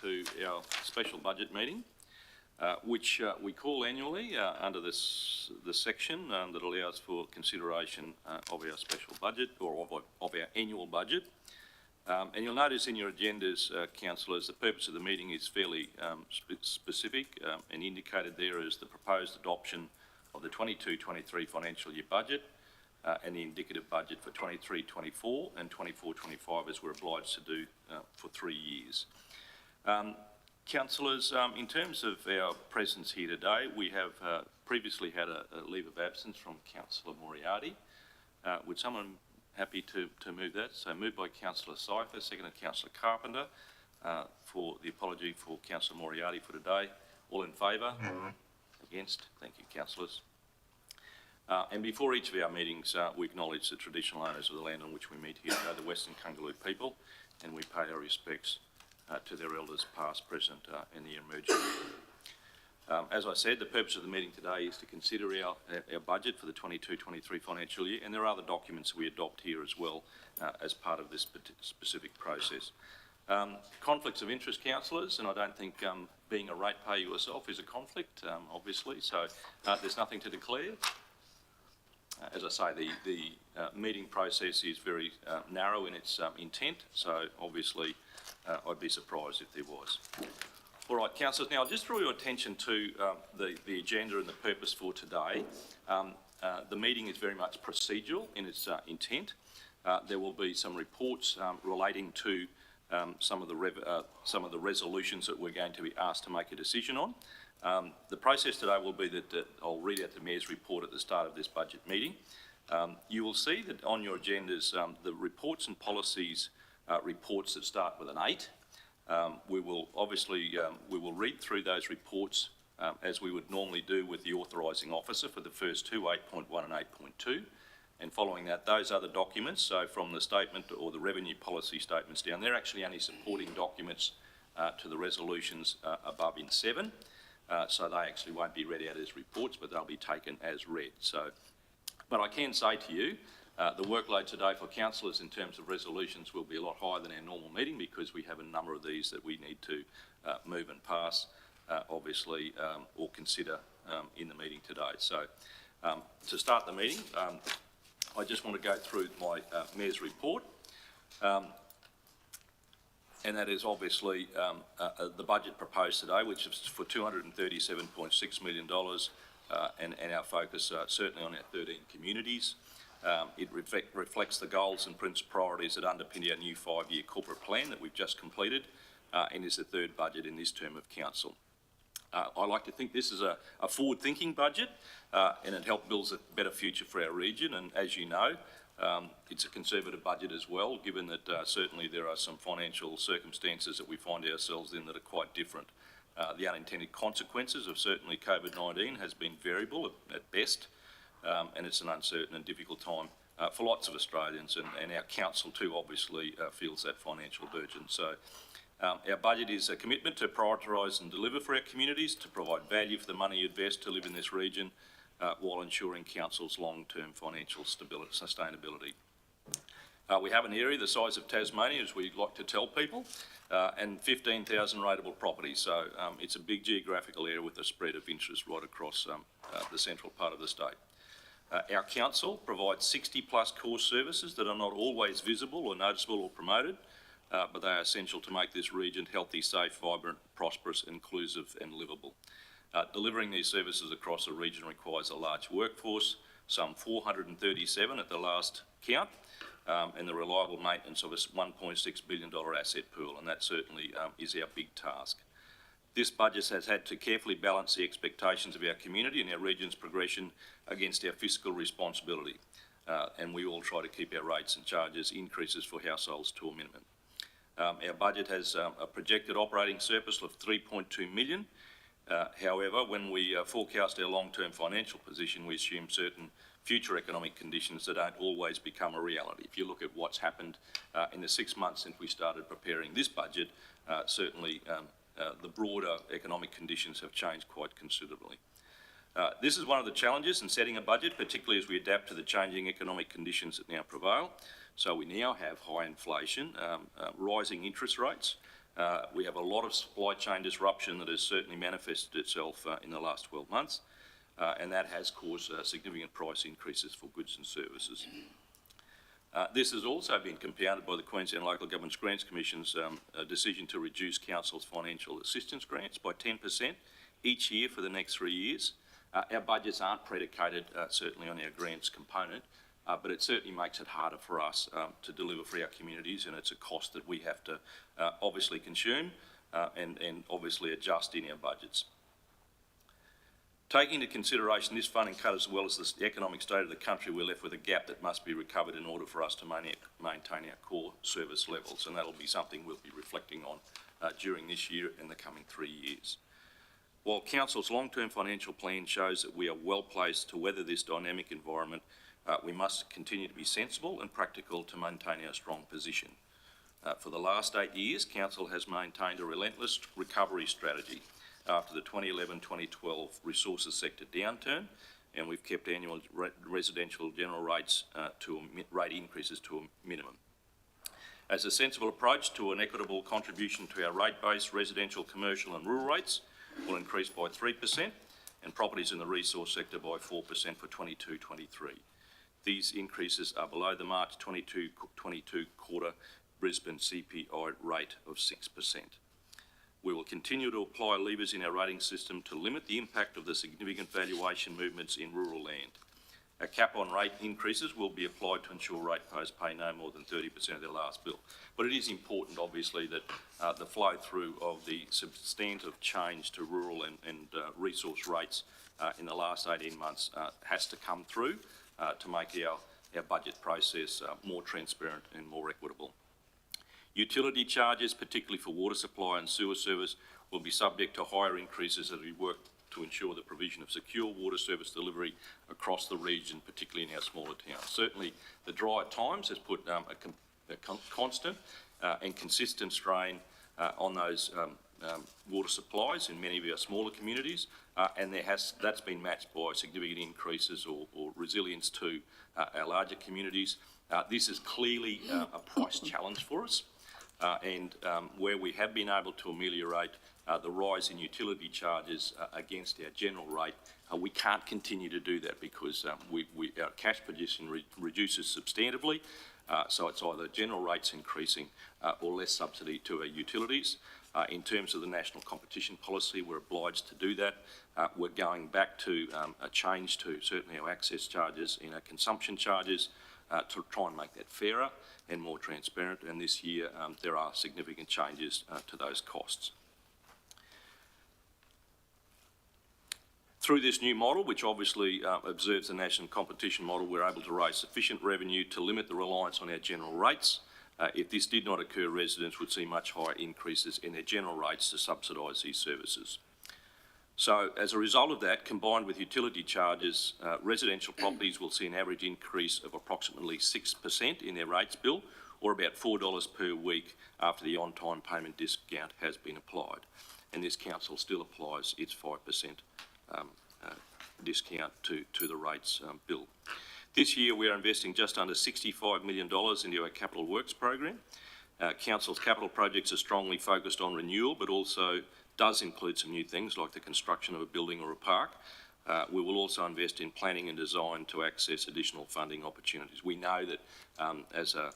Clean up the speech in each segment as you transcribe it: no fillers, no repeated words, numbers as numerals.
to our special budget meeting, which we call annually under the section that allows for consideration of our special budget or of our annual budget. And you'll notice in your agendas, councillors, the purpose of the meeting is fairly specific and indicated there as the proposed adoption of the 22-23 financial year budget and the indicative budget for 23-24 and 24-25 as we're obliged to do for 3 years. Councillors, in terms of our presence here today, we have previously had a leave of absence from Councillor Moriarty. Would someone happy to move that? So moved by Councillor Cypher, seconded Councillor Carpenter for the apology for Councillor Moriarty for today. All in favour? Against? Thank you, councillors. And before each of our meetings, we acknowledge the traditional owners of the land on which we meet here today, the Western Kungaloo people, and we pay our respects to their elders past, present and the emerging. As I said, the purpose of the meeting today is to consider our budget for the 22-23 financial year, and there are other documents we adopt here as well as part of this specific process. Conflicts of interest, councillors, and I don't think being a ratepayer yourself is a conflict, obviously, so there's nothing to declare. As I say, the meeting process is very narrow in its intent, so obviously I'd be surprised if there was. All right, councillors, now I'll just draw your attention to the agenda and the purpose for today. The meeting is very much procedural in its intent. There will be some reports relating to some of the resolutions that we're going to be asked to make a decision on. The process today will be that I'll read out the Mayor's report at the start of this budget meeting. You will see that on your agendas, the reports and policies reports that start with an 8. We will obviously we will read through those reports as we would normally do with the authorising officer for the first two, 8.1 and 8.2. And following that, those other documents, so from the statement or the revenue policy statements down, they're actually only supporting documents to the resolutions above in 7. So they actually won't be read out as reports, but they'll be taken as read. So, but I can say to you, the workload today for councillors in terms of resolutions will be a lot higher than our normal meeting because we have a number of these that we need to move and pass, obviously, or consider in the meeting today. So to start the meeting, I just want to go through my Mayor's report. And that is obviously the budget proposed today, which is for $237.6 million, and our focus certainly on our 13 communities. It reflects the goals and priorities that underpin our new 5-year corporate plan that we've just completed, and is the third budget in this term of council. I like to think this is a forward-thinking budget, and it helps build a better future for our region. And as you know, it's a conservative budget as well, given that certainly there are some financial circumstances that we find ourselves in that are quite different. The unintended consequences of certainly COVID-19 has been variable at best, and it's an uncertain and difficult time for lots of Australians, and our council too obviously feels that financial burden. So our budget is a commitment to prioritise and deliver for our communities, to provide value for the money you invest to live in this region, while ensuring council's long-term financial sustainability. We have an area the size of Tasmania, as we like to tell people, and 15,000 rateable properties. So it's a big geographical area with a spread of interest right across the central part of the state. Our council provides 60 plus core services that are not always visible or noticeable or promoted, but they are essential to make this region healthy, safe, vibrant, prosperous, inclusive and livable. Delivering these services across the region requires a large workforce, some 437 at the last count, and the reliable maintenance of a $1.6 billion asset pool, and that certainly is our big task. This budget has had to carefully balance the expectations of our community and our region's progression against our fiscal responsibility, and we all try to keep our rates and charges increases for households to a minimum. Our budget has a projected operating surplus of $3.2 million. However, when we forecast our long-term financial position, we assume certain future economic conditions that don't always become a reality. If you look at what's happened in the 6 months since we started preparing this budget, certainly the broader economic conditions have changed quite considerably. This is one of the challenges in setting a budget, particularly as we adapt to the changing economic conditions that now prevail. So we now have high inflation, rising interest rates, We have a lot of supply chain disruption that has certainly manifested itself in the last 12 months, and that has caused significant price increases for goods and services. This has also been compounded by the Queensland Local Government Grants Commission's decision to reduce council's financial assistance grants by 10% each year for the next 3 years. Our budgets aren't predicated certainly on our grants component, but it certainly makes it harder for us to deliver for our communities, and it's a cost that we have to obviously consume and obviously adjust in our budgets. Taking into consideration this funding cut as well as the economic state of the country, we're left with a gap that must be recovered in order for us to maintain our core service levels, and that'll be something we'll be reflecting on during this year and the coming 3 years. While Council's long-term financial plan shows that we are well placed to weather this dynamic environment, we must continue to be sensible and practical to maintain our strong position. For the last 8 years, Council has maintained a relentless recovery strategy after the 2011-2012 resources sector downturn, and we've kept annual residential general rates rate increases to a minimum. As a sensible approach to an equitable contribution to our rate base, residential, commercial and rural rates will increase by 3% and properties in the resource sector by 4% for 22-23. These increases are below the March 2022 quarter Brisbane CPI rate of 6%. We will continue to apply levers in our rating system to limit the impact of the significant valuation movements in rural land. A cap on rate increases will be applied to ensure ratepayers pay no more than 30% of their last bill. But it is important, obviously, that the flow through of the substantive change to rural and resource rates in the last 18 months has to come through to make our budget process more transparent and more equitable. Utility charges, particularly for water supply and sewer service, will be subject to higher increases as we work to ensure the provision of secure water service delivery across the region, particularly in our smaller towns. Certainly, the drier times has put a constant and consistent strain on those water supplies in many of our smaller communities, and that's been matched by significant increases or resilience to our larger communities. This is clearly a price challenge for us. And where we have been able to ameliorate the rise in utility charges against our general rate, we can't continue to do that because our cash position reduces substantively. So it's either general rates increasing or less subsidy to our utilities. In terms of the national competition policy, we're obliged to do that. We're going back to a change to certainly our access charges and our consumption charges to try and make that fairer and more transparent, and this year there are significant changes to those costs. Through this new model, which obviously observes the national competition model, we're able to raise sufficient revenue to limit the reliance on our general rates. If this did not occur, residents would see much higher increases in their general rates to subsidise these services. So as a result of that, combined with utility charges, residential properties will see an average increase of approximately 6% in their rates bill, or about $4 per week after the on-time payment discount has been applied. And this council still applies its 5% discount to the rates bill. This year we are investing just under $65 million into our capital works program. Council's capital projects are strongly focused on renewal, but also does include some new things like the construction of a building or a park. We will also invest in planning and design to access additional funding opportunities. We know that as a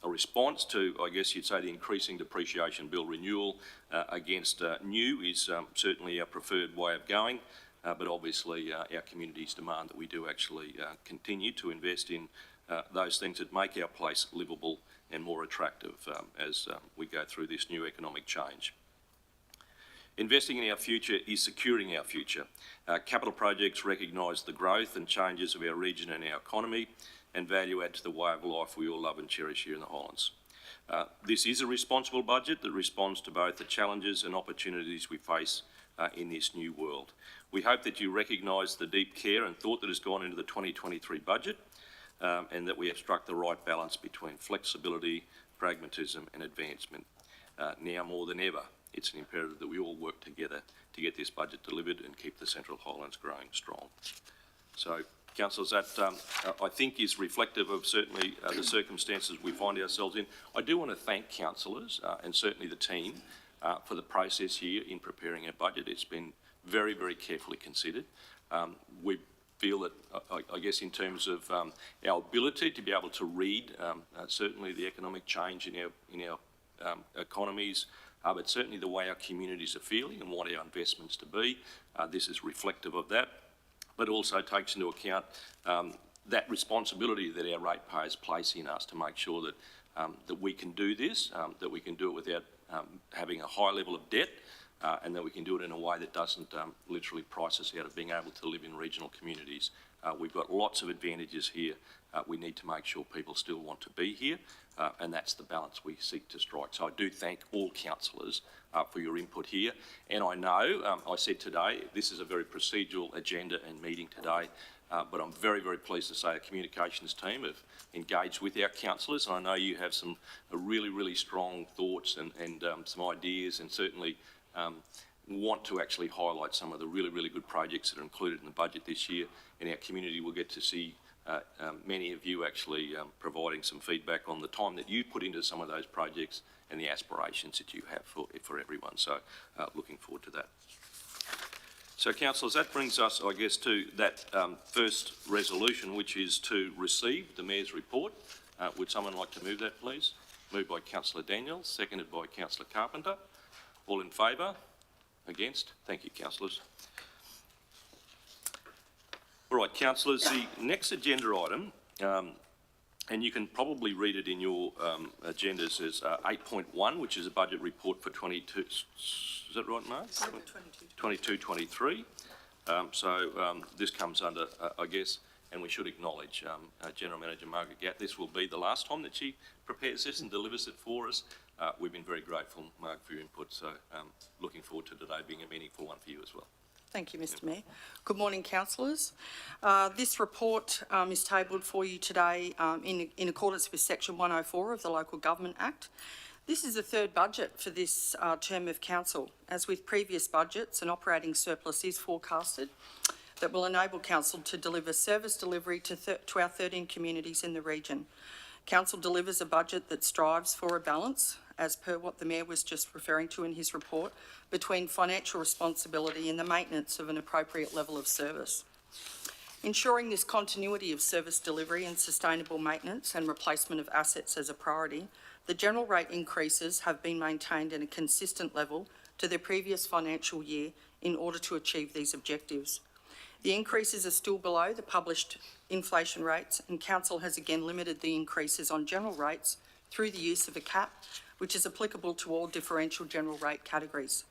response to, I guess you'd say, the increasing depreciation bill, renewal against new is certainly our preferred way of going, but obviously our communities demand that we do actually continue to invest in those things that make our place livable and more attractive as we go through this new economic change. Investing in our future is securing our future. Capital projects recognise the growth and changes of our region and our economy and value add to the way of life we all love and cherish here in the Highlands. This is a responsible budget that responds to both the challenges and opportunities we face in this new world. We hope that you recognise the deep care and thought that has gone into the 2023 budget and that we have struck the right balance between flexibility, pragmatism and advancement. Now more than ever, it's an imperative that we all work together to get this budget delivered and keep the Central Highlands growing strong. So councillors, that I think is reflective of certainly the circumstances we find ourselves in. I do want to thank councillors and certainly the team for the process here in preparing our budget. It's been very, very carefully considered. We feel that, I guess, in terms of our ability to be able to read certainly the economic change in our economies, but certainly the way our communities are feeling and what our investments to be, this is reflective of that, but also takes into account that responsibility that our ratepayers place in us to make sure that that we can do this, that we can do it without having a high level of debt, and that we can do it in a way that doesn't literally price us out of being able to live in regional communities. We've got lots of advantages here. We need to make sure people still want to be here, and that's the balance we seek to strike. So I do thank all councillors for your input here. And I know, I said today, this is a very procedural agenda and meeting today, but I'm very, very pleased to say the communications team have engaged with our councillors, and I know you have some really, really strong thoughts and some ideas, and certainly want to actually highlight some of the really, really good projects that are included in the budget this year. In our community, we'll get to see many of you actually providing some feedback on the time that you put into some of those projects and the aspirations that you have for everyone. So looking forward to that. So councillors, that brings us, I guess, to that first resolution, which is to receive the Mayor's report. Would someone like to move that, please? Moved by Councillor Daniels, seconded by Councillor Carpenter. All in favour? Against? Thank you, councillors. All right, councillors, the next agenda item, and you can probably read it in your agendas, as 8.1, which is a budget report for 22. Is that right, Mark? 22-23. This comes under, I guess, and we should acknowledge General Manager Margaret Gatt. This will be the last time that she prepares this and delivers it for us. We've been very grateful, Mark, for your input, so looking forward to today being a meaningful one for you as well. Thank you, Mr Mayor. Good morning, councillors. This report is tabled for you today in accordance with Section 104 of the Local Government Act. This is the third budget for this term of council. As with previous budgets, an operating surplus is forecasted that will enable council to deliver service delivery to our 13 communities in the region. Council delivers a budget that strives for a balance, as per what the Mayor was just referring to in his report, between financial responsibility and the maintenance of an appropriate level of service. Ensuring this continuity of service delivery and sustainable maintenance and replacement of assets as a priority, the general rate increases have been maintained at a consistent level to the previous financial year in order to achieve these objectives. The increases are still below the published inflation rates, and Council has again limited the increases on general rates through the use of a cap, which is applicable to all differential general rate categories.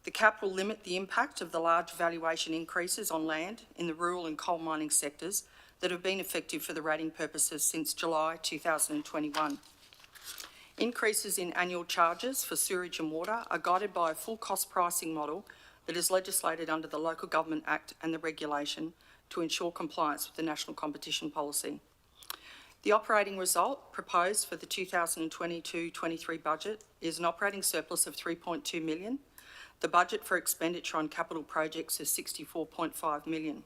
The cap will limit the impact of the large valuation increases on land in the rural and coal mining sectors that have been effective for the rating purposes since July 2021. Increases in annual charges for sewerage and water are guided by a full cost pricing model that is legislated under the Local Government Act and the regulation to ensure compliance with the National Competition Policy. The operating result proposed for the 2022-23 budget is an operating surplus of $3.2 million. The budget for expenditure on capital projects is $64.5 million.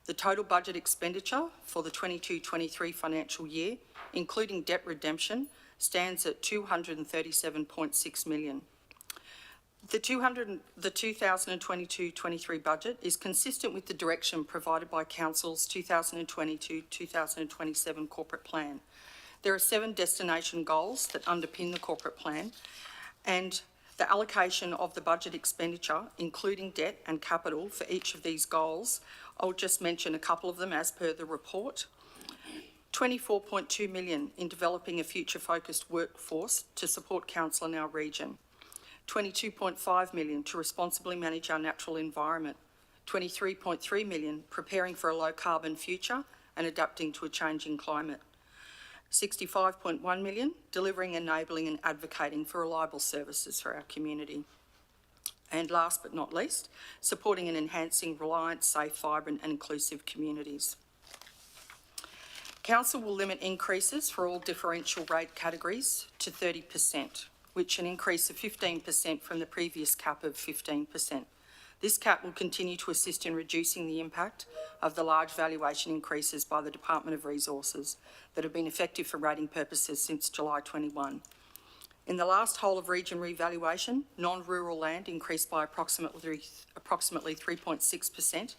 The total budget expenditure for the 22-23 financial year, including debt redemption, stands at $237.6 million. The 2022-23 budget is consistent with the direction provided by Council's 2022-2027 corporate plan. There are 7 destination goals that underpin the corporate plan, and the allocation of the budget expenditure, including debt and capital for each of these goals, I'll just mention a couple of them as per the report. $24.2 million in developing a future-focused workforce to support council in our region. $22.5 million to responsibly manage our natural environment. $23.3 million preparing for a low-carbon future and adapting to a changing climate. $65.1 million delivering, enabling and advocating for reliable services for our community. And last but not least, supporting and enhancing reliant, safe, vibrant and inclusive communities. Council will limit increases for all differential rate categories to 30%, which an increase of 15% from the previous cap of 15%. This cap will continue to assist in reducing the impact of the large valuation increases by the Department of Resources that have been effective for rating purposes since July 21. In the last whole of region revaluation, non-rural land increased by approximately 3.6%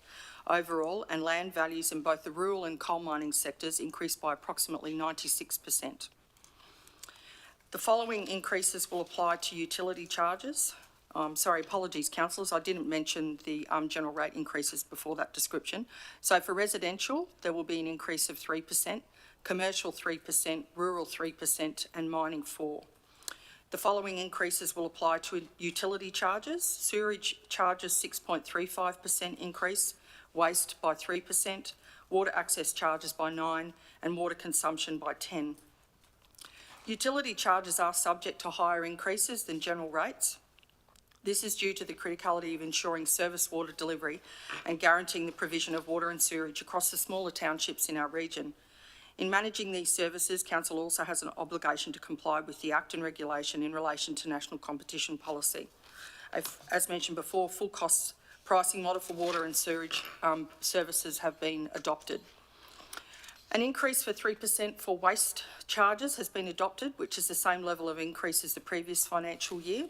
overall, and land values in both the rural and coal mining sectors increased by approximately 96%. The following increases will apply to utility charges. Apologies, councillors, I didn't mention the general rate increases before that description. So for residential, there will be an increase of 3%, commercial 3%, rural 3%, and mining 4%. The following increases will apply to utility charges. Sewerage charges 6.35% increase, waste by 3%, water access charges by 9%, and water consumption by 10%. Utility charges are subject to higher increases than general rates. This is due to the criticality of ensuring service water delivery and guaranteeing the provision of water and sewerage across the smaller townships in our region. In managing these services, Council also has an obligation to comply with the Act and regulation in relation to national competition policy. As mentioned before, full cost pricing model for water and sewerage services have been adopted. An increase for 3% for waste charges has been adopted, which is the same level of increase as the previous financial year.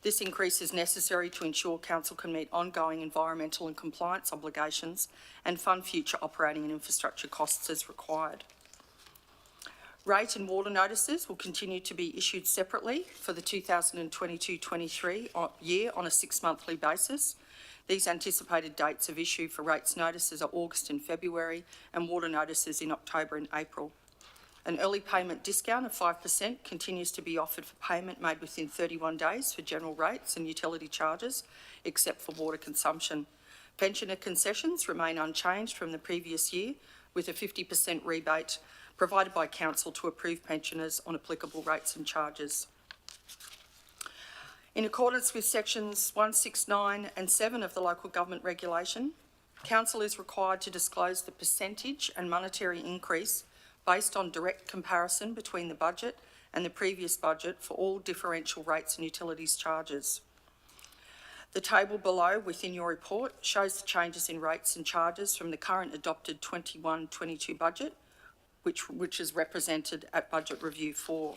This increase is necessary to ensure Council can meet ongoing environmental and compliance obligations and fund future operating and infrastructure costs as required. Rate and water notices will continue to be issued separately for the 2022-23 year on a 6-monthly basis. These anticipated dates of issue for rates notices are August and February, and water notices in October and April. An early payment discount of 5% continues to be offered for payment made within 31 days for general rates and utility charges, except for water consumption. Pensioner concessions remain unchanged from the previous year, with a 50% rebate provided by Council to approved pensioners on applicable rates and charges. In accordance with sections 169 and 7 of the Local Government Regulation, Council is required to disclose the percentage and monetary increase based on direct comparison between the budget and the previous budget for all differential rates and utilities charges. The table below within your report shows the changes in rates and charges from the current adopted 21-22 budget, which is represented at Budget Review 4.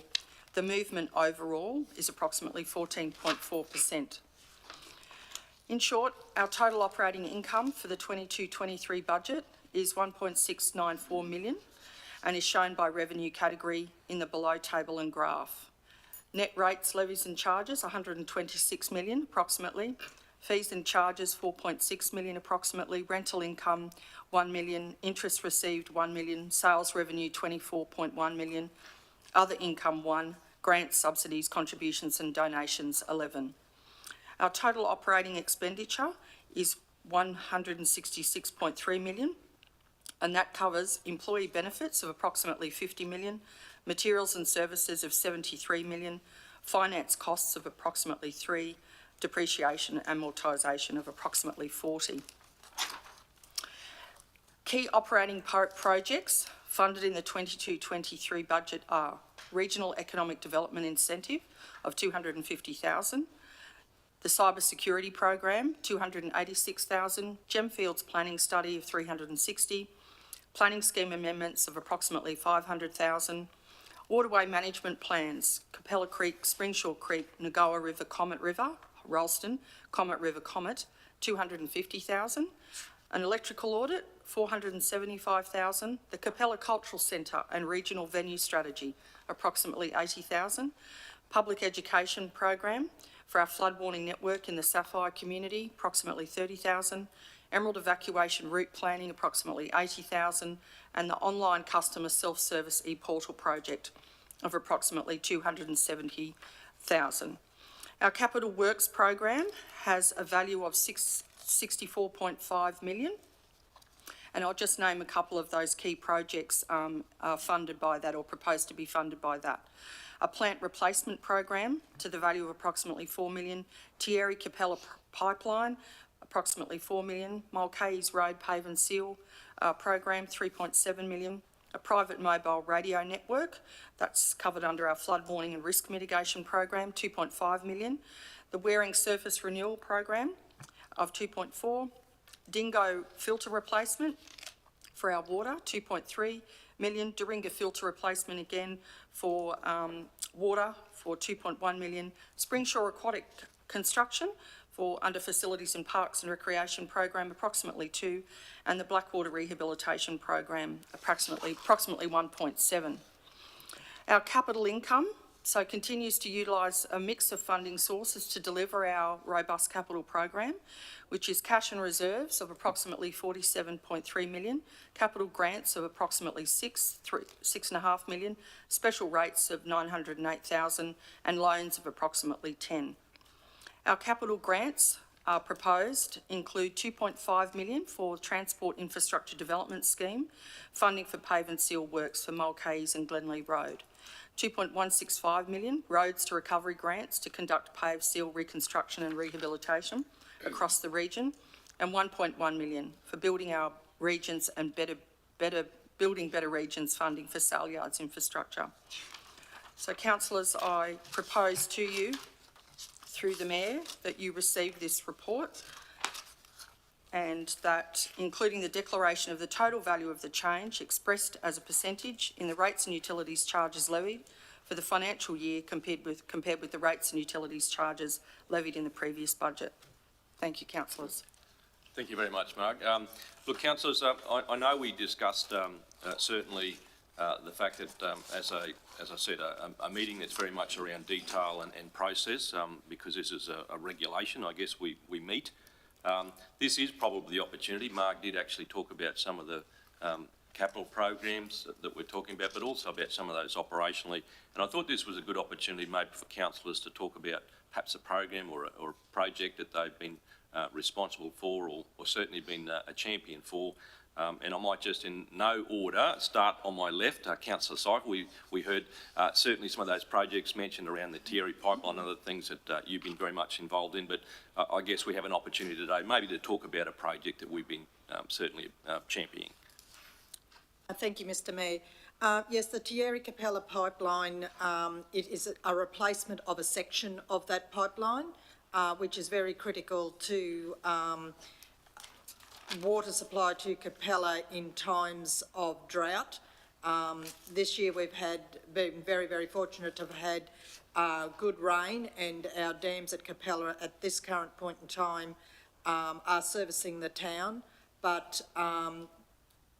The movement overall is approximately 14.4%. In short, our total operating income for the 22-23 budget is $1.694 million and is shown by revenue category in the below table and graph. Net rates, levies and charges, $126 million approximately. Fees and charges, $4.6 million approximately. Rental income, $1 million. Interest received, $1 million. Sales revenue, $24.1 million. Other income, $1 million. Grants, subsidies, contributions and donations, $11 million. Our total operating expenditure is $166.3 million, and that covers employee benefits of approximately $50 million, materials and services of $73 million, finance costs of approximately $3 million, depreciation and amortisation of approximately $40 million. Key operating projects funded in the 22-23 budget are Regional Economic Development Incentive of $250,000, the Cyber Security Program, $286,000, Gemfields Planning Study of $360,000, Planning Scheme Amendments of approximately $500,000, Waterway Management Plans, Capella Creek, Springshaw Creek, Nagoa River, Comet River, Ralston, Comet River, Comet, $250,000, an electrical audit, $475,000, the Capella Cultural Centre and Regional Venue Strategy, approximately $80,000, Public Education Program for our flood warning network in the Sapphire community, approximately $30,000, Emerald Evacuation Route Planning, approximately $80,000, and the Online Customer Self-Service e-Portal project of approximately $270,000. Our Capital Works program has a value of $64.5 million, and I'll just name a couple of those key projects are funded by that or proposed to be funded by that. A plant replacement program to the value of approximately $4 million, Thierry Capella Pipeline, approximately $4 million, Mulcahy's Road Pave and Seal program, $3.7 million, a private mobile radio network that's covered under our flood warning and risk mitigation program, $2.5 million, the Waring Surface Renewal program, of 2.4, Dingo filter replacement for our water, 2.3 million, Doringa filter replacement again for water for 2.1 million, Springshaw aquatic construction for under facilities and parks and recreation program approximately 2, and the Blackwater rehabilitation program approximately 1.7. Our capital income continues to utilise a mix of funding sources to deliver our robust capital program, which is cash and reserves of approximately 47.3 million, capital grants of approximately 6.5 million, special rates of 908,000 and loans of approximately 10. Our capital grants are proposed include 2.5 million for Transport Infrastructure Development Scheme, funding for pave and seal works for Mulcahy's and Glenlee Road. 2.165 million roads to recovery grants to conduct pave, seal, reconstruction and rehabilitation across the region, and 1.1 million for building our regions and building better regions funding for sale yards infrastructure. So, councillors, I propose to you, through the Mayor, that you receive this report and that, including the declaration of the total value of the change expressed as a percentage in the rates and utilities charges levied for the financial year compared with the rates and utilities charges levied in the previous budget. Thank you, councillors. Thank you very much, Mark. Look, councillors, I know we discussed certainly the fact that, as I said, a meeting that's very much around detail and process, because this is a regulation, I guess we meet. This is probably the opportunity. Mark did actually talk about some of the capital programs that we're talking about, but also about some of those operationally. And I thought this was a good opportunity maybe for councillors to talk about perhaps a program or a project that they've been responsible for or certainly been a champion for. And I might just, in no order, start on my left, Councillor Cycle. We heard certainly some of those projects mentioned around the Thierry pipeline and other things that you've been very much involved in, but I guess we have an opportunity today maybe to talk about a project that we've been certainly championing. Thank you, Mr Mayor. Yes, the Thierry Capella pipeline, it is a replacement of a section of that pipeline, which is very critical to water supply to Capella in times of drought. This year we've been very, very fortunate to have had good rain, and our dams at Capella at this current point in time are servicing the town, but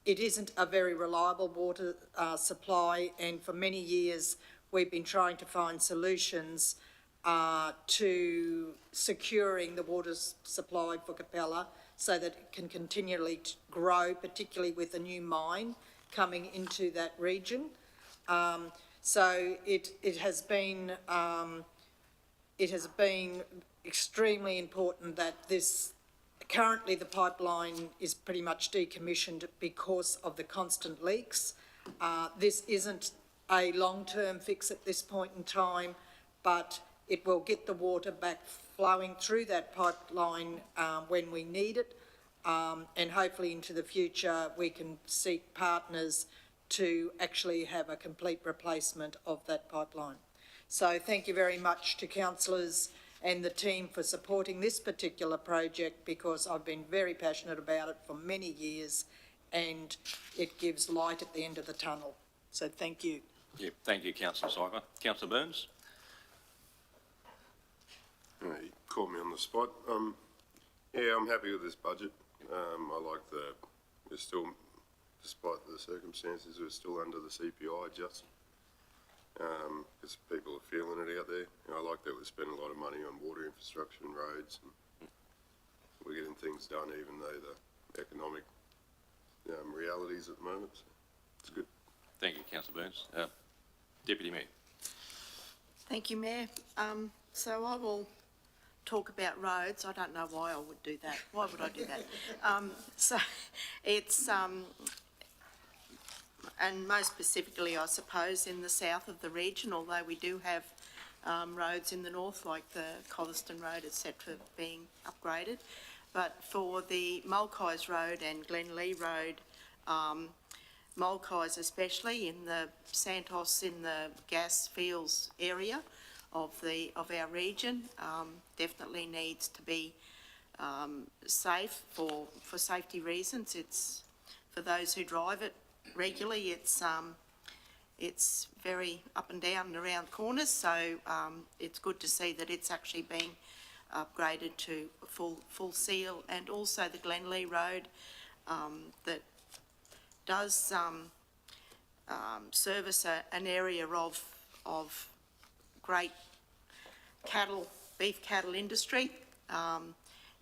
it isn't a very reliable water supply, and for many years we've been trying to find solutions to securing the water supply for Capella so that it can continually grow, particularly with a new mine coming into that region. So it has been extremely important that currently the pipeline is pretty much decommissioned because of the constant leaks. This isn't a long-term fix at this point in time, but it will get the water back flowing through that pipeline when we need it, and hopefully into the future we can seek partners to actually have a complete replacement of that pipeline. So thank you very much to councillors and the team for supporting this particular project, because I've been very passionate about it for many years and it gives light at the end of the tunnel. So thank you. Yeah, thank you, Councillor Cycle. Councillor Burns? You caught me on the spot. Yeah, I'm happy with this budget. I like we're still, despite the circumstances, we're still under the CPI adjustment. Because people are feeling it out there. I like that we spend a lot of money on water infrastructure and roads, and we're getting things done even though the economic realities at the moment. So it's good. Thank you, Councillor Burns. Deputy Mayor. Thank you, Mayor. So I will talk about roads. I don't know why I would do that. Why would I do that? So it's and most specifically, I suppose, in the south of the region, although we do have roads in the north, like the Coniston Road, etc., being upgraded. But for the Mulcahy's Road and Glenlee Road, Mulcahy's especially, in the Santos, in the gas fields area of our region, definitely needs to be safe for safety reasons. It's, for those who drive it regularly, it's very up and down and around corners, so it's good to see that it's actually being upgraded to full seal, and also the Glenlee Road that does service an area of great beef cattle industry.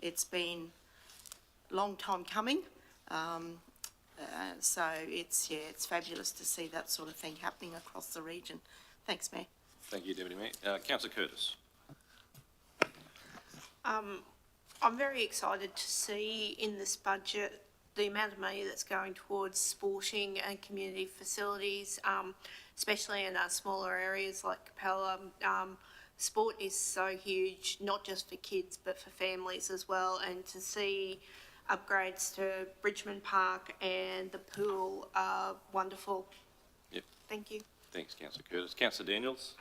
It's been a long time coming. So it's fabulous to see that sort of thing happening across the region. Thanks, Mayor. Thank you, Deputy Mayor. Councillor Curtis. I'm very excited to see in this budget the amount of money that's going towards sporting and community facilities, especially in our smaller areas like Capella. Sport is so huge, not just for kids, but for families as well. And to see upgrades to Bridgman Park and the pool are wonderful. Yep. Thank you. Thanks, Councillor Curtis. Councillor Daniels.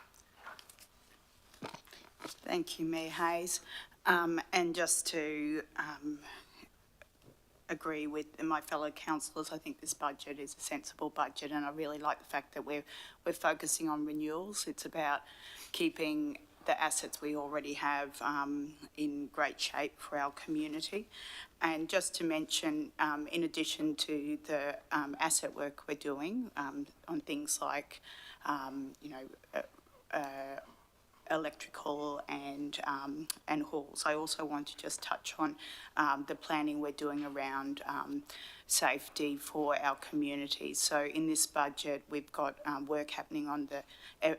Thank you, Mayor Hayes. And just to agree with my fellow councillors, I think this budget is a sensible budget, and I really like the fact that we're focusing on renewals. It's about keeping the assets we already have in great shape for our community. And just to mention, in addition to the asset work we're doing on things like, electrical and halls, I also want to just touch on the planning we're doing around safety for our communities. So in this budget, we've got work happening on the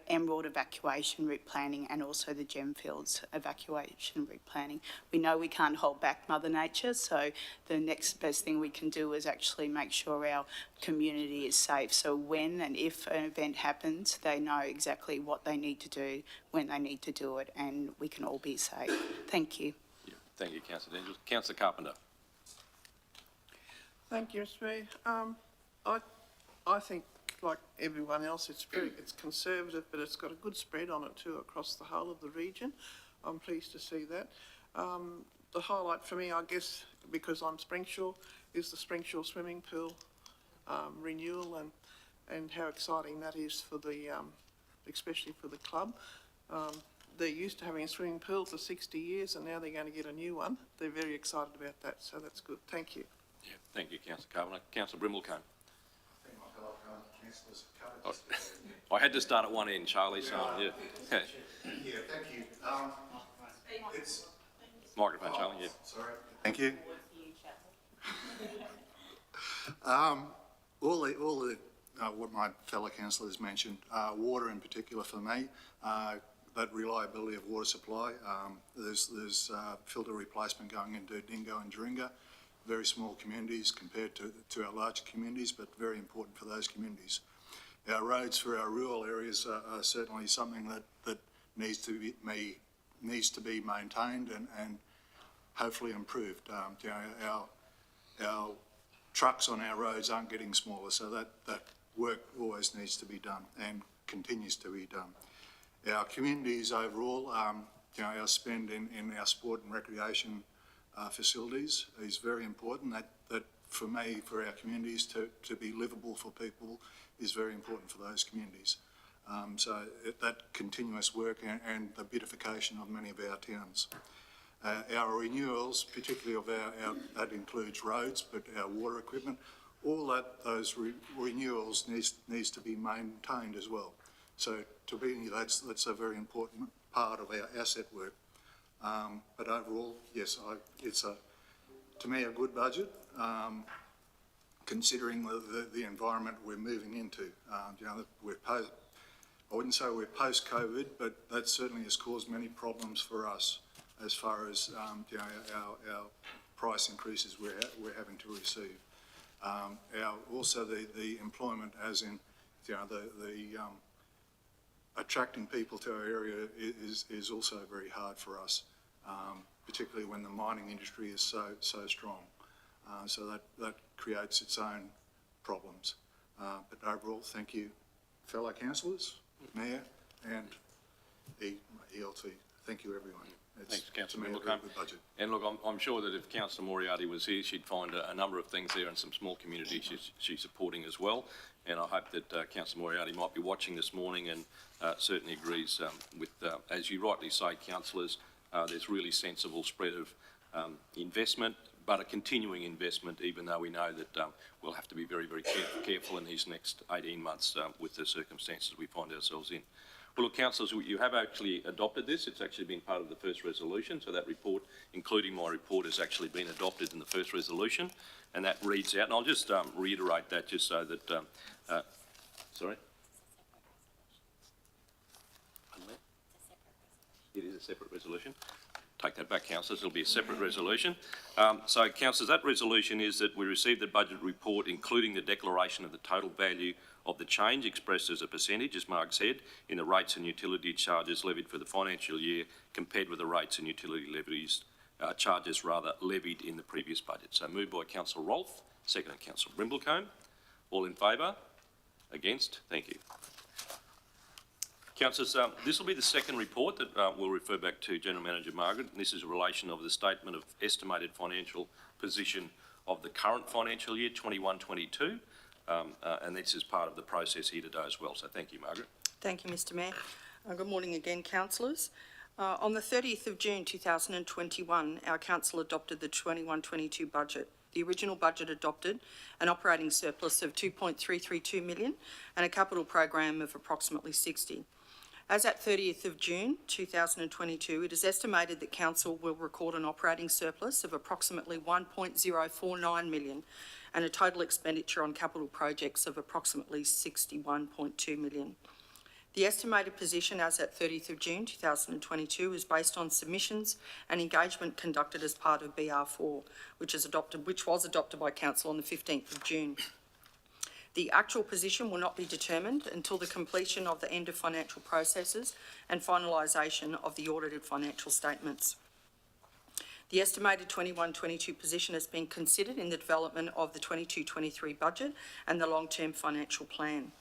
Emerald evacuation route planning and also the Gemfields evacuation route planning. We know we can't hold back Mother Nature, so the next best thing we can do is actually make sure our community is safe. So when and if an event happens, they know exactly what they need to do, when they need to do it, and we can all be safe. Thank you. Yeah. Thank you, Councillor Daniels. Councillor Carpenter. Thank you, Mr. Mayor. I think, like everyone else, it's conservative, but it's got a good spread on it too across the whole of the region. I'm pleased to see that. The highlight for me, I guess, because I'm Springshaw, is the Springshaw swimming pool renewal, and how exciting that is for the, especially for the club. They're used to having a swimming pool for 60 years, and now they're going to get a new one. They're very excited about that, so that's good. Thank you. Yeah. Thank you, Councillor Carpenter. Councillor Brimmelcombe. I had to start at one end, Charlie, so yeah. Yeah, thank you. It's Microphone, Charlie, yeah. sorry. Thank you. All the what my fellow councillors mentioned, water in particular for me, that reliability of water supply. There's filter replacement going into Dingo and Dringa, very small communities compared to our larger communities, but very important for those communities. Our roads for our rural areas are certainly something that needs to be maintained and hopefully improved. Our trucks on our roads aren't getting smaller, so that work always needs to be done and continues to be done. Our communities overall, our spend in our sport and recreation facilities is very important. That for me, for our communities to be livable for people is very important for those communities. So that continuous work and the beautification of many of our towns. Our renewals, particularly of that includes roads, but our water equipment, all those renewals needs to be maintained as well. So to me, that's a very important part of our asset work. But overall, yes, it's to me a good budget, considering the environment we're moving into. I wouldn't say we're post-COVID, but that certainly has caused many problems for us as far as our price increases we're having to receive. Also the employment, as in the attracting people to our area is also very hard for us, particularly when the mining industry is so strong. So that creates its own problems. But overall, thank you, fellow councillors, Mayor, and ELT. Thank you, everyone. Thanks, Councillor to me, a Mimblecombe. very good budget. And look, I'm sure that if Councillor Moriarty was here, she'd find a number of things there and some small communities she's supporting as well. And I hope that Councillor Moriarty might be watching this morning and certainly agrees with, as you rightly say, councillors, there's really sensible spread of investment, but a continuing investment, even though we know that we'll have to be very, very careful in these next 18 months with the circumstances we find ourselves in. Well, look, councillors, you have actually adopted this. It's actually been part of the first resolution, so that report, including my report, has actually been adopted in the first resolution, and that reads out, and I'll just reiterate that just so that, sorry? It is a separate resolution. Take that back, councillors, it'll be a separate resolution. So, councillors, that resolution is that we received the budget report, including the declaration of the total value of the change expressed as a percentage, as Mark said, in the rates and utility charges levied for the financial year compared with the rates and utility charges levied in the previous budget. So moved by Councillor Rolfe, seconded Councillor Brimblecombe. All in favour? Against? Thank you. Councillors, this will be the second report that we'll refer back to General Manager Margaret, and this is in relation of the statement of estimated financial position of the current financial year, 21-22, and this is part of the process here today as well. So thank you, Margaret. Thank you, Mr Mayor. Good morning again, councillors. On the 30th of June 2021, our council adopted the 21-22 budget. The original budget adopted an operating surplus of $2.332 million and a capital program of approximately 60. As at 30th of June 2022, it is estimated that council will record an operating surplus of approximately $1.049 million and a total expenditure on capital projects of approximately $61.2 million. The estimated position as at 30th of June 2022 is based on submissions and engagement conducted as part of BR4, which was adopted by council on the 15th of June. The actual position will not be determined until the completion of the end of financial processes and finalisation of the audited financial statements. The estimated 21-22 position has been considered in the development of the 22-23 budget and the long-term financial plan.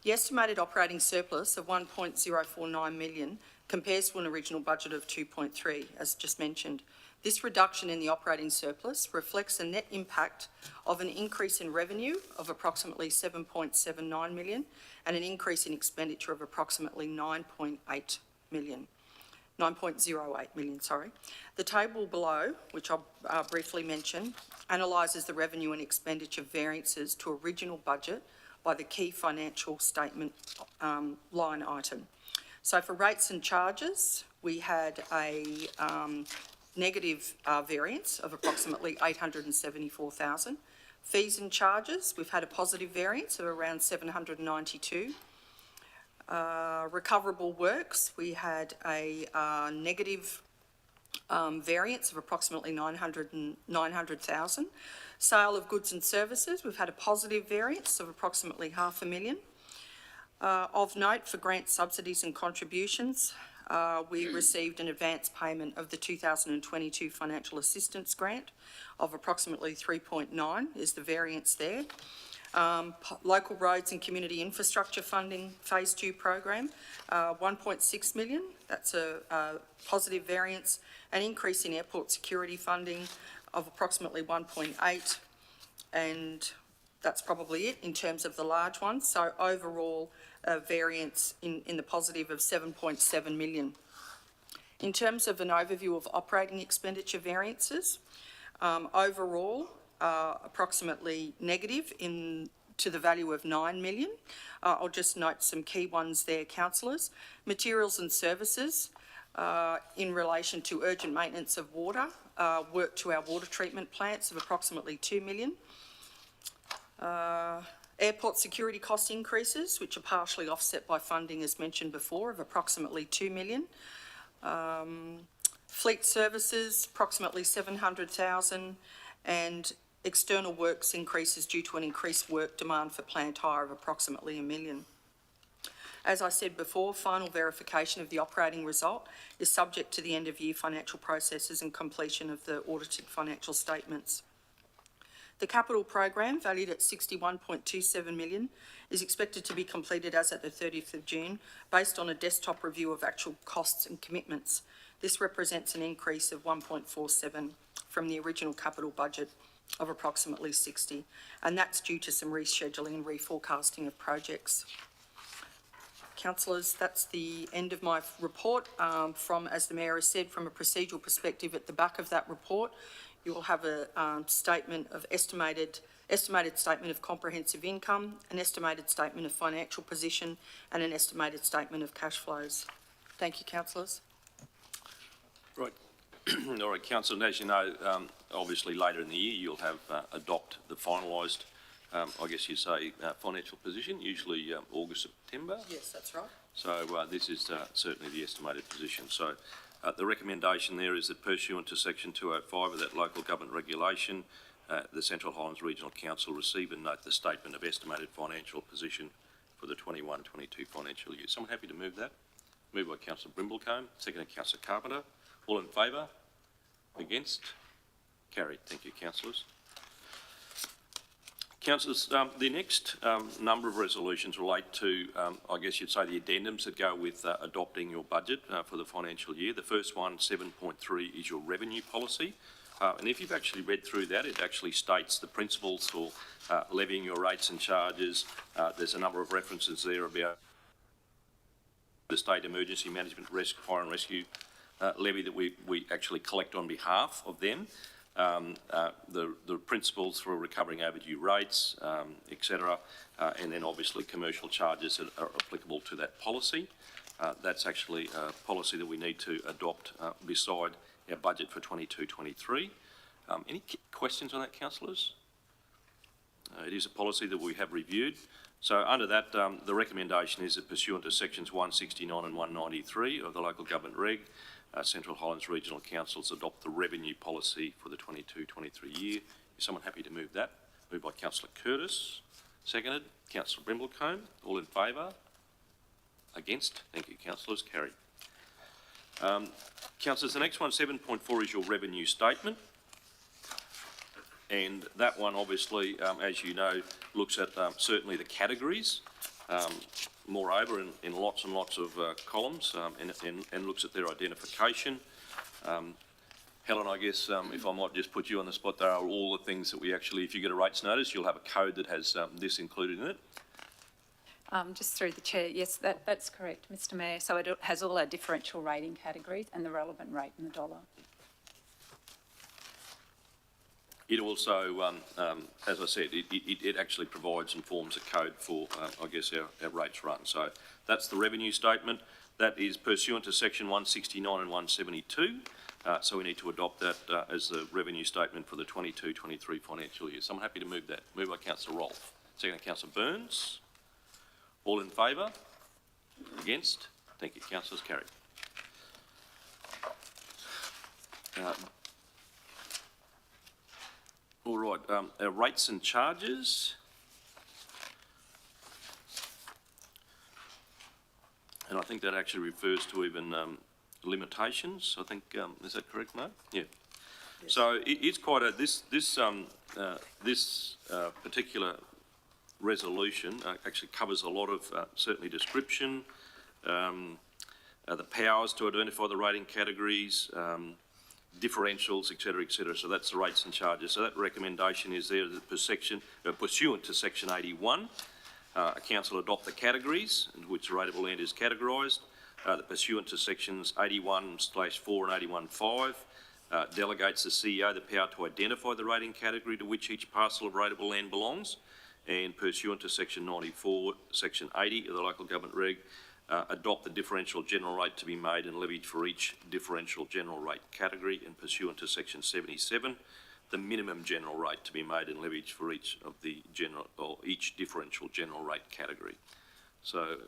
The estimated operating surplus of $1.049 million compares to an original budget of 2.3, as just mentioned. This reduction in the operating surplus reflects the net impact of an increase in revenue of approximately $7.79 million and an increase in expenditure of approximately $9.08 million. The table below, which I'll briefly mention, analyses the revenue and expenditure variances to original budget by the key financial statement line item. So for rates and charges, we had a negative variance of approximately $874,000. Fees and charges, we've had a positive variance of around $792,000. Recoverable works, we had a negative variance of approximately $900,000. Sale of goods and services, we've had a positive variance of approximately $500,000. Of note, for grant subsidies and contributions, we received an advance payment of the 2022 financial assistance grant of approximately 3.9 is the variance there. Local roads and community infrastructure funding phase 2 program, 1.6 million, that's a positive variance. An increase in airport security funding of approximately 1.8, and that's probably it in terms of the large ones. So overall, a variance in the positive of 7.7 million. In terms of an overview of operating expenditure variances, overall, approximately negative to the value of 9 million. I'll just note some key ones there, councillors. Materials and services in relation to urgent maintenance of water, work to our water treatment plants of approximately 2 million. Airport security cost increases, which are partially offset by funding, as mentioned before, of approximately 2 million. Fleet services, approximately 700,000, and external works increases due to an increased work demand for plant hire of approximately 1 million. As I said before, final verification of the operating result is subject to the end of year financial processes and completion of the audited financial statements. The capital program, valued at $61.27 million, is expected to be completed as at the 30th of June, based on a desktop review of actual costs and commitments. This represents an increase of 1.47 from the original capital budget of approximately 60, and that's due to some rescheduling and reforecasting of projects. Councillors, that's the end of my report. As the Mayor has said, from a procedural perspective, at the back of that report, you will have a statement of estimated statement of comprehensive income, an estimated statement of financial position, and an estimated statement of cash flows. Thank you, councillors. Right. All right, Councillor, as you know, obviously later in the year you'll have adopt the finalised, I guess you say, financial position, usually August, September. Yes, that's right. So this is certainly the estimated position. So the recommendation there is that pursuant to section 205 of that local government regulation, the Central Highlands Regional Council receive and note the statement of estimated financial position for the 21-22 financial year. Someone happy to move that? Moved by Councillor Brimblecombe, seconded Councillor Carpenter. All in favour? Against? Carried. Thank you, councillors. Councillors, the next number of resolutions relate to, I guess you'd say, the addendums that go with adopting your budget for the financial year. The first one, 7.3, is your revenue policy. And if you've actually read through that, it actually states the principles for levying your rates and charges. There's a number of references there about the State Emergency Management Fire and Rescue levy that we actually collect on behalf of them. The principles for recovering overdue rates, etc., and then obviously commercial charges that are applicable to that policy. That's actually a policy that we need to adopt beside our budget for 22-23. Any questions on that, councillors? It is a policy that we have reviewed. So under that, the recommendation is that pursuant to sections 169 and 193 of the local government reg, Central Highlands Regional Councils adopt the revenue policy for the 22-23 year. Is someone happy to move that? Moved by Councillor Curtis, seconded. Councillor Brimblecombe, all in favour? Against? Thank you, councillors. Carried. Councillors, the next one, 7.4, is your revenue statement. And that one, obviously, as you know, looks at certainly the categories. Moreover, in lots and lots of columns, and looks at their identification. Helen, I guess if I might just put you on the spot, there are all the things that we actually, if you get a rates notice, you'll have a code that has this included in it. Just through the chair, yes, that's correct, Mr. Mayor. So it has all our differential rating categories and the relevant rate in the dollar. It also, as I said, it actually provides and forms a code for, I guess, our rates run. So that's the revenue statement. That is pursuant to section 169 and 172. So we need to adopt that as the revenue statement for the 22-23 financial year. So I'm happy to move that. Moved by Councillor Rolfe. Second, Councillor Burns. All in favour? Against? Thank you, councillors. Carried. All right, our rates and charges. And I think that actually refers to even limitations. I think, is that correct, Mo? Yeah. Yes. So it's quite a, this particular resolution actually covers a lot of certainly description, the powers to identify the rating categories, differentials, etc., etc. So that's the rates and charges. So that recommendation is there that pursuant to section 81, a council adopt the categories in which the rateable land is categorised. That pursuant to sections 81/4 and 81/5, delegates the CEO the power to identify the rating category to which each parcel of rateable land belongs. And pursuant to section 94, section 80 of the local government reg, adopt the differential general rate to be made and levied for each differential general rate category, and pursuant to section 77, the minimum general rate to be made and levied for each of the each differential general rate category. So,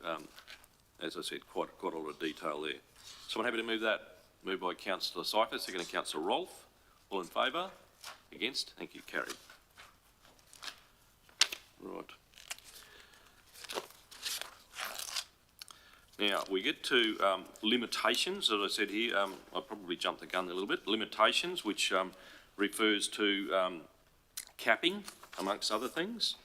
as I said, quite a lot of detail there. So I'm happy to move that. Moved by Councillor Sypher, second to Councillor Rolfe. All in favour? Against? Thank you. Carried. Right. Now, we get to limitations, as I said here. I probably jumped the gun a little bit. Limitations, which refers to capping, amongst other things.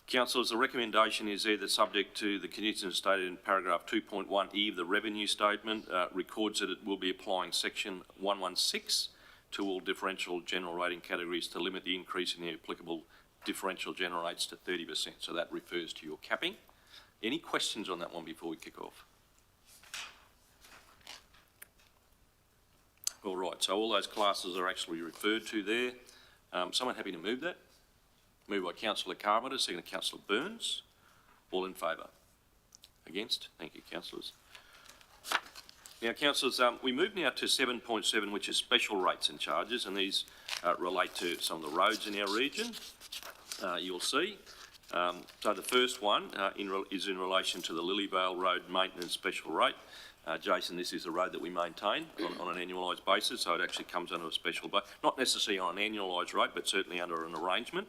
Councillors, the recommendation is there that subject to the conditions stated in paragraph 2.1E of the revenue statement, records that it will be applying section 116 to all differential general rating categories to limit the increase in the applicable differential general rates to 30%. So that refers to your capping. Any questions on that one before we kick off? All right, so all those classes are actually referred to there. Someone happy to move that? Moved by Councillor Carpenter, seconded Councillor Burns. All in favour? Against? Thank you, councillors. Now, councillors, we move now to 7.7, which is special rates and charges, and these relate to some of the roads in our region. You'll see. So the first one is in relation to the Lilyvale Road Maintenance Special Rate. Jason, this is a road that we maintain on an annualised basis, so it actually comes under a special, but not necessarily on an annualised rate, but certainly under an arrangement.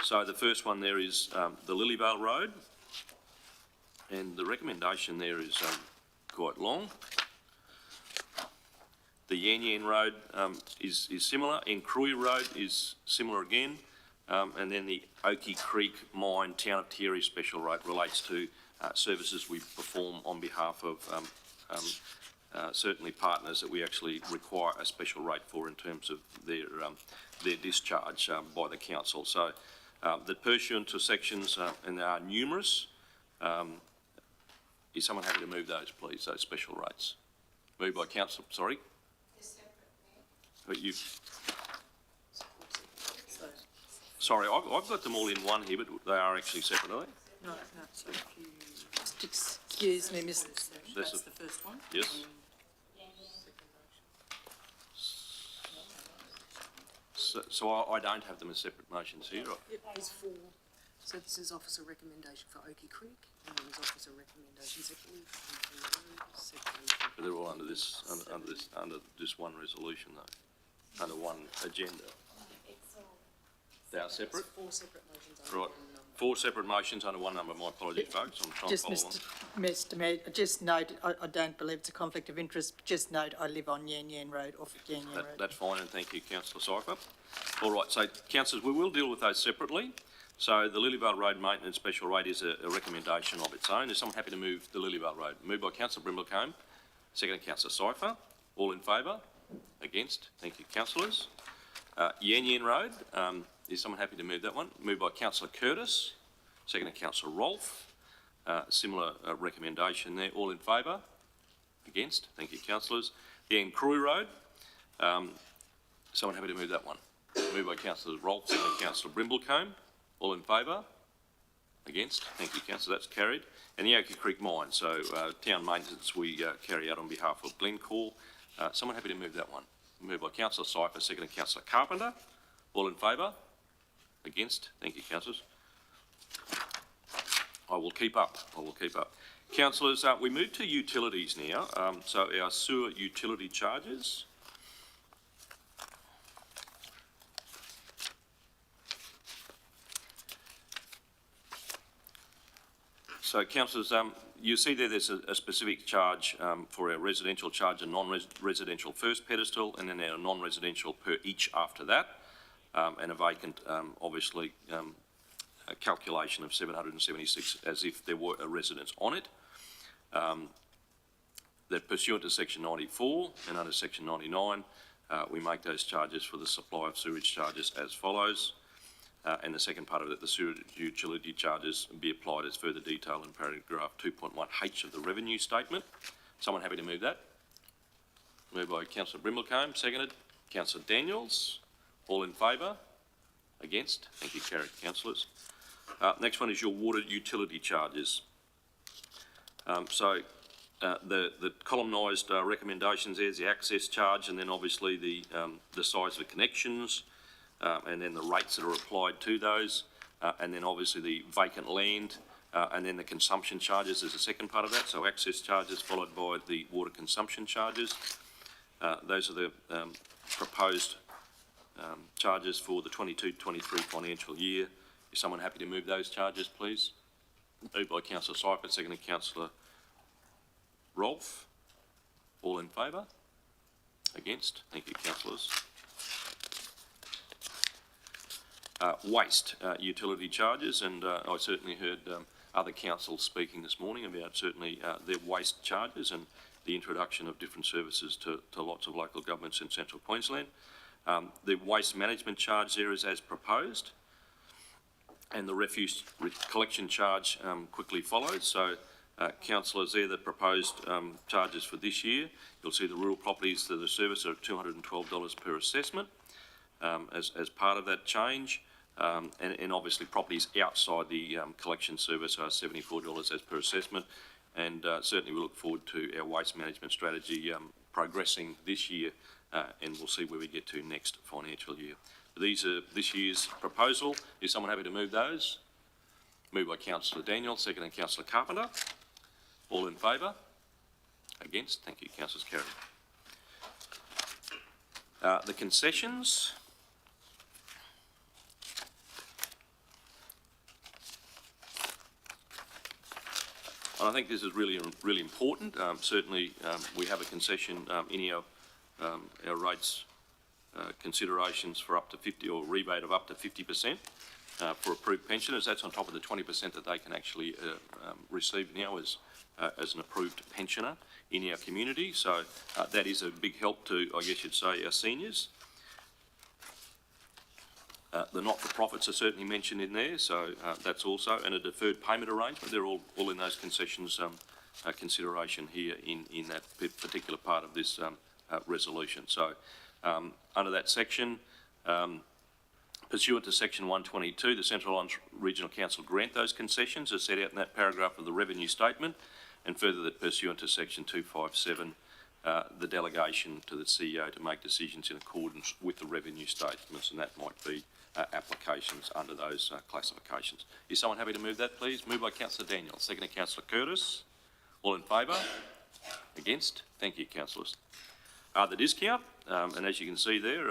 So the first one there is the Lilyvale Road, and the recommendation there is quite long. The Yan Yan Road is similar, Encruy Road is similar again, and then the Oakey Creek Mine Town of Terry Special Rate relates to services we perform on behalf of certainly partners that we actually require a special rate for in terms of their discharge by the council. So that pursuant to sections, and there are numerous, is someone happy to move those, please, those special rates? Moved by council, sorry? But you. Sorry, I've got them all in one here, but they are actually separate, are they? No, so if you just excuse me, Mr. That's the first one. Yes. So I don't have them as separate motions here. There's four. So this is officer recommendation for Oakey Creek, and then there's officer recommendation separately for But they're all under this, under just one resolution though, under one agenda. They are separate? Four separate motions. Under Right. one number. Four separate motions under one number. My apologies, folks. I'm trying to follow along. Mr Mayor, just note, I don't believe it's a conflict of interest, but just note I live on Yan Yan Road, off of Yan Yan Road. That's fine, and thank you, councillor Sypher. All right, so councillors, we will deal with those separately. So the Lilyvale Road Maintenance Special Rate is a recommendation of its own. Is someone happy to move the Lilyvale Road? Moved by councillor Brimblecombe, seconded councillor Sypher. All in favour? Against? Thank you, councillors. Yan Yan Road, is someone happy to move that one? Moved by councillor Curtis, seconded councillor Rolfe. Similar recommendation there. All in favour? Against? Thank you, councillors. The Encruy Road, someone happy to move that one? Moved by councillor Rolfe, seconded councillor Brimblecombe. All in favour? Against? Thank you, councillor. That's carried. And the Oakey Creek Mine, so town maintenance we carry out on behalf of Glencore. Someone happy to move that one? Moved by councillor Sypher, seconded councillor Carpenter. All in favour? Against? Thank you, councillors. I will keep up. Councillors, we move to utilities now. So our sewer utility charges. So, councillors, you see there's a specific charge for our residential charge and non-residential first pedestal, and then our non-residential per each after that, and a vacant, obviously, a calculation of 776 as if there were a residence on it. That pursuant to section 94 and under section 99, we make those charges for the supply of sewage charges as follows. And the second part of it, the sewer utility charges be applied as further detail in paragraph 2.1H of the revenue statement. Someone happy to move that? Moved by councillor Brimblecombe, seconded. Councillor Daniels, all in favour? Against? Thank you, carried, councillors. Next one is your water utility charges. The columnised recommendations, there's the access charge, and then obviously the size of the connections, and then the rates that are applied to those, and then obviously the vacant land, and then the consumption charges is the second part of that. So access charges followed by the water consumption charges. Those are the proposed charges for the 22-23 financial year. Is someone happy to move those charges, please? Moved by councillor Sypher, seconded councillor Rolfe. All in favour? Against? Thank you, councillors. Waste utility charges, and I certainly heard other councils speaking this morning about certainly their waste charges and the introduction of different services to lots of local governments in central Queensland. The waste management charge there is as proposed, and the refuse collection charge quickly follows. So, councillors, there the proposed charges for this year. You'll see the rural properties that are serviced are $212 per assessment as part of that change. And obviously properties outside the collection service are $74 as per assessment. And certainly we look forward to our waste management strategy progressing this year, and we'll see where we get to next financial year. These are this year's proposal. Is someone happy to move those? Moved by Councillor Daniel, seconded Councillor Carpenter. All in favour? Against? Thank you. Councillors carried. The concessions. And I think this is really important. Certainly, we have a concession in our rates considerations for up to 50, or rebate of up to 50% for approved pensioners. That's on top of the 20% that they can actually receive now as an approved pensioner in our community. So that is a big help to, I guess you'd say, our seniors. The not-for-profits are certainly mentioned in there, so that's also, and a deferred payment arrangement. They're all in those concessions consideration here in that particular part of this resolution. So under that section, pursuant to section 122, the Central Islands Regional Council grant those concessions as set out in that paragraph of the revenue statement, and further that pursuant to section 257, the delegation to the CEO to make decisions in accordance with the revenue statements, and that might be applications under those classifications. Is someone happy to move that, please? Moved by Councillor Daniel, seconded Councillor Curtis. All in favour? Against? Thank you, councillors. The discount, and as you can see there,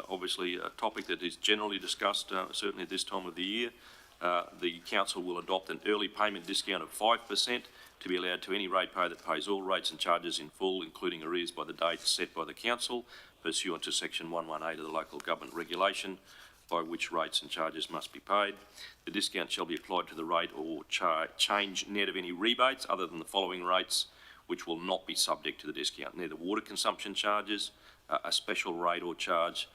obviously a topic that is generally discussed, certainly at this time of the year. The council will adopt an early payment discount of 5% to be allowed to any ratepayer that pays all rates and charges in full, including arrears by the date set by the council, pursuant to section 118 of the local government regulation, by which rates and charges must be paid. The discount shall be applied to the rate or change net of any rebates other than the following rates, which will not be subject to the discount. They're the water consumption charges, a special rate or charge,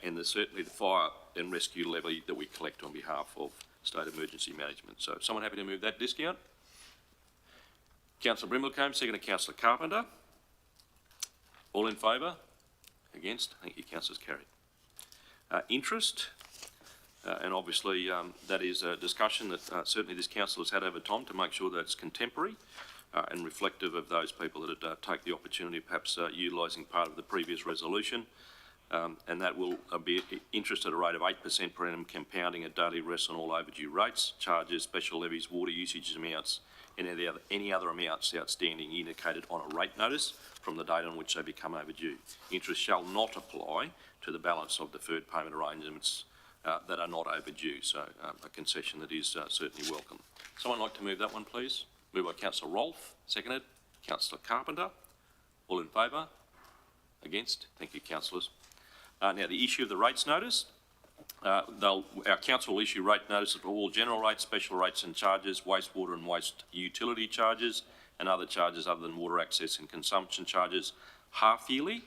and certainly the fire and rescue levy that we collect on behalf of state emergency management. So, someone happy to move that discount? Councillor Brimblecombe, seconded Councillor Carpenter. All in favour? Against? Thank you, councillors, carried. Interest, and obviously that is a discussion that certainly this council has had over time to make sure that it's contemporary and reflective of those people that take the opportunity of perhaps utilising part of the previous resolution, and that will be interest at a rate of 8% per annum, compounding at daily arrests on all overdue rates, charges, special levies, water usage amounts, and any other amounts outstanding indicated on a rate notice from the date on which they become overdue. Interest shall not apply to the balance of deferred payment arrangements that are not overdue, so a concession that is certainly welcome. Someone like to move that one, please? Moved by Councillor Rolfe, seconded. Councillor Carpenter. All in favour? Against? Thank you, councillors. Now, the issue of the rates notice. Our council will issue rate notices for all general rates, special rates and charges, wastewater and waste utility charges, and other charges other than water access and consumption charges half yearly.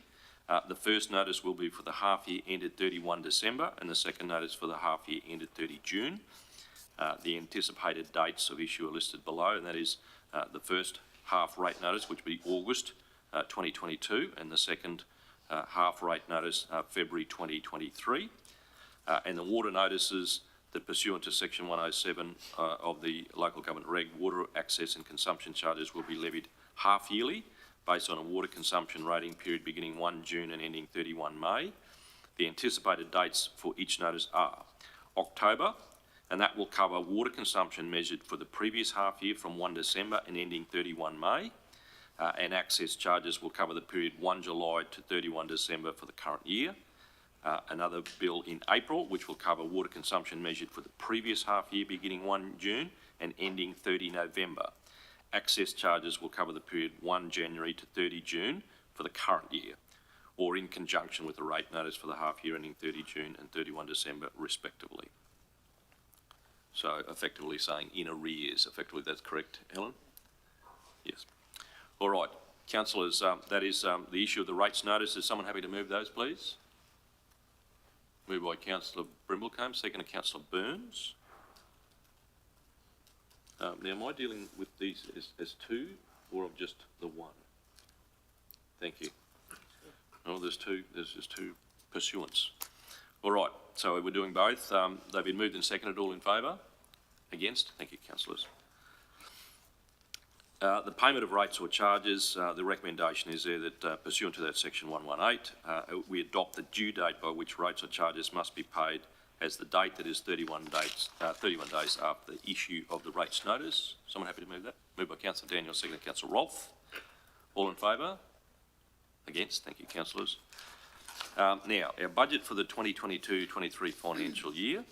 The first notice will be for the half year ended 31 December and the second notice for the half year ended 30 June. The anticipated dates of issue are listed below, and that is the first half rate notice, which will be August 2022, and the second half rate notice February 2023. And the water notices that pursuant to section 107 of the local government reg, water access and consumption charges will be levied half yearly based on a water consumption rating period beginning 1 June and ending 31 May. The anticipated dates for each notice are October, and that will cover water consumption measured for the previous half year from 1 December and ending 31 May. And access charges will cover the period 1 July to 31 December for the current year. Another bill in April, which will cover water consumption measured for the previous half year beginning 1 June and ending 30 November. Access charges will cover the period 1 January to 30 June for the current year. or in conjunction with the rate notice for the half year ending 30 June and 31 December respectively. So effectively saying in arrears, effectively that's correct, Helen? Yes. All right, councillors, that is the issue of the rates notice. Is someone happy to move those, please? Moved by Councillor Brimblecombe, second to Councillor Burns. Now, am I dealing with these as two or of just the one? Thank you. Oh, there's just two pursuants. All right, so we're doing both. They've been moved and seconded. All in favour? Against? Thank you, councillors. The payment of rates or charges, the recommendation is there that pursuant to that section 118, we adopt the due date by which rates or charges must be paid as the date that is 31 days after the issue of the rates notice. Someone happy to move that? Moved by Councillor Daniel, second to Councillor Rolfe. All in favour? Against? Thank you, councillors. Now, our budget for the 2022-23 financial year,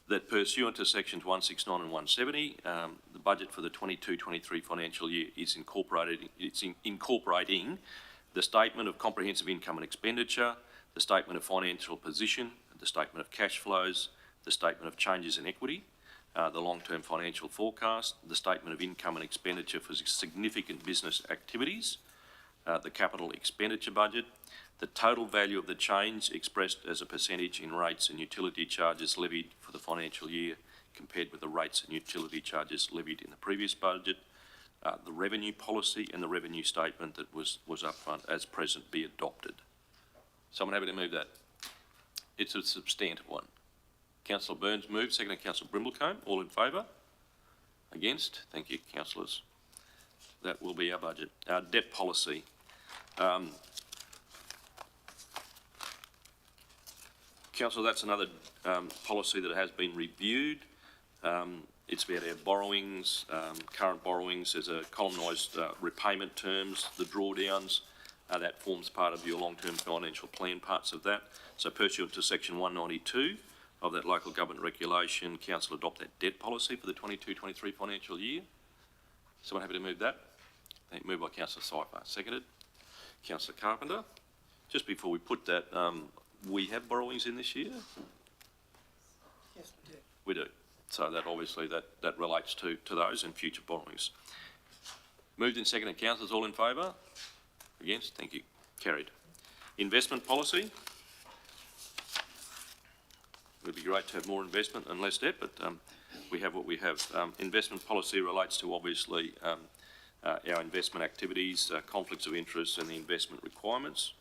that pursuant to sections 169 and 170, the budget for the 22-23 financial year is incorporating the statement of comprehensive income and expenditure, the statement of financial position, the statement of cash flows, the statement of changes in equity, the long-term financial forecast, the statement of income and expenditure for significant business activities, the capital expenditure budget, the total value of the change expressed as a percentage in rates and utility charges levied for the financial year compared with the rates and utility charges levied in the previous budget, the revenue policy and the revenue statement that was up front as present be adopted. Someone happy to move that? It's a substantive one. Councillor Burns moved, second to Councillor Brimblecombe. All in favour? Against? Thank you, councillors. That will be our budget. Our debt policy. Councillor, that's another policy that has been reviewed. It's about our borrowings, current borrowings. There's a columnised repayment terms, the drawdowns. That forms part of your long-term financial plan, parts of that. So pursuant to section 192 of that local government regulation, council adopt that debt policy for the 22-23 financial year. Someone happy to move that? Moved by Councillor Sypher. Seconded. Councillor Carpenter. Just before we put that, we have borrowings in this year? Yes, we do. We do. So that obviously that relates to those and future borrowings. Moved and seconded. Councillors, all in favour? Against? Thank you. Carried. Investment policy. It would be great to have more investment and less debt, but we have what we have. Investment policy relates to obviously our investment activities, conflicts of interest and the investment requirements,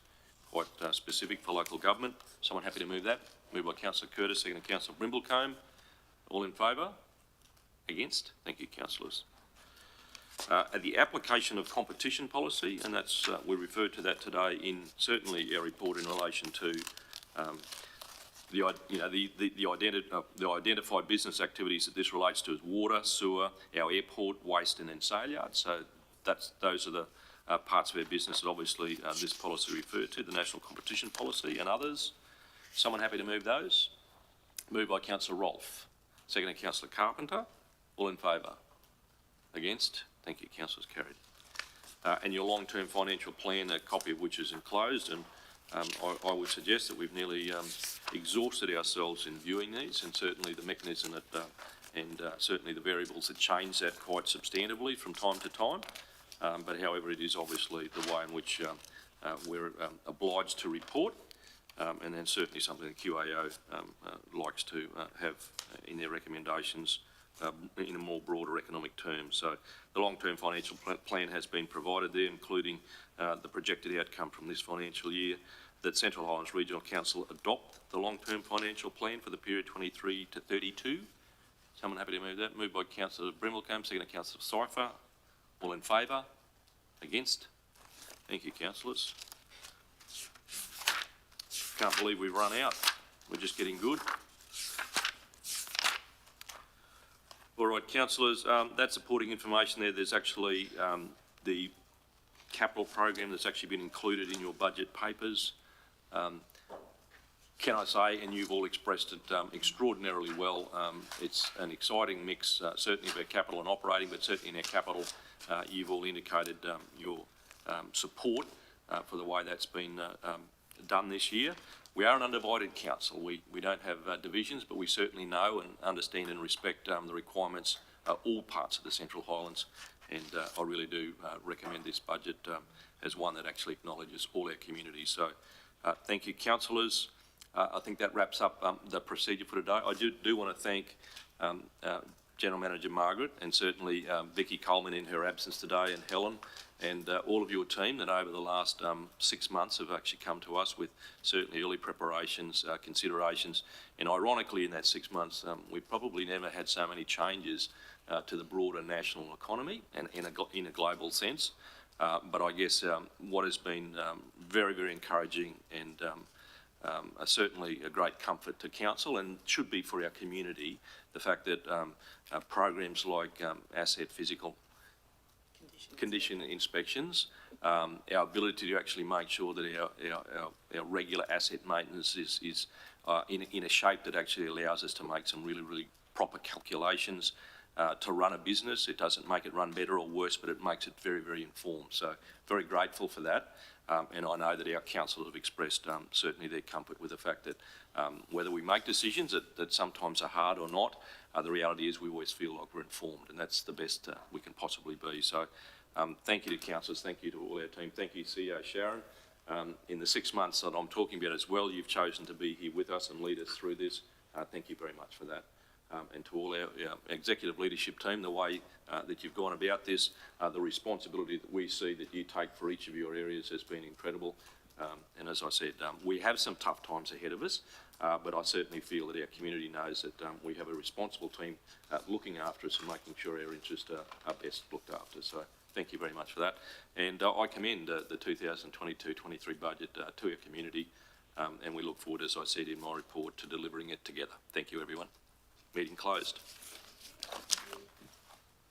quite specific for local government. Someone happy to move that? Moved by Councillor Curtis, second to Councillor Brimblecombe. All in favour? Against? Thank you, councillors. The application of competition policy, and that's we referred to that today in certainly our report in relation to the identified business activities that this relates to is water, sewer, our airport, waste, and then sale yards. So those are the parts of our business that obviously this policy referred to, the national competition policy and others. Someone happy to move those? Moved by Councillor Rolfe, second to Councillor Carpenter. All in favour? Against? Thank you, councillors. Carried. And your long-term financial plan, a copy of which is enclosed, and I would suggest that we've nearly exhausted ourselves in viewing these, and certainly the mechanism that, and certainly the variables that change that quite substantively from time to time. But however, it is obviously the way in which we're obliged to report, and then certainly something the QAO likes to have in their recommendations in a more broader economic term. So the long-term financial plan has been provided there, including the projected outcome from this financial year, that Central Highlands Regional Council adopt the long-term financial plan for the period 23 to 32. Someone happy to move that? Moved by Councillor Brimblecombe, second to Councillor Sypher. All in favour? Against? Thank you, councillors. Can't believe we've run out. We're just getting good. All right, councillors, that supporting information there, there's actually the capital program that's actually been included in your budget papers. Can I say, and you've all expressed it extraordinarily well, it's an exciting mix, certainly of our capital and operating, but certainly in our capital, you've all indicated your support for the way that's been done this year. We are an undivided council. We don't have divisions, but we certainly know and understand and respect the requirements of all parts of the Central Highlands. And I really do recommend this budget as one that actually acknowledges all our communities. So thank you, councillors. I think that wraps up the procedure for today. I do want to thank General Manager Margaret and certainly Vicky Coleman in her absence today, and Helen, and all of your team that over the last 6 months have actually come to us with certainly early preparations, considerations, and ironically in that 6 months we've probably never had so many changes to the broader national economy and in a global sense. But I guess what has been very, very encouraging and certainly a great comfort to council and should be for our community, the fact that programs like asset physical condition inspections, our ability to actually make sure that our regular asset maintenance is in a shape that actually allows us to make some really, really proper calculations to run a business. It doesn't make it run better or worse, but it makes it very, very informed. So very grateful for that. And I know that our council have expressed certainly their comfort with the fact that whether we make decisions that sometimes are hard or not, the reality is we always feel like we're informed, and that's the best we can possibly be. So thank you to councillors, thank you to all our team, thank you CEO Sharon. In the 6 months that I'm talking about as well, you've chosen to be here with us and lead us through this. Thank you very much for that. And to all our executive leadership team, the way that you've gone about this, the responsibility that we see that you take for each of your areas has been incredible. And as I said, we have some tough times ahead of us, but I certainly feel that our community knows that we have a responsible team looking after us and making sure our interests are best looked after. So thank you very much for that. And I commend the 2022-23 budget to our community, and we look forward, as I said in my report, to delivering it together. Thank you, everyone. Meeting closed.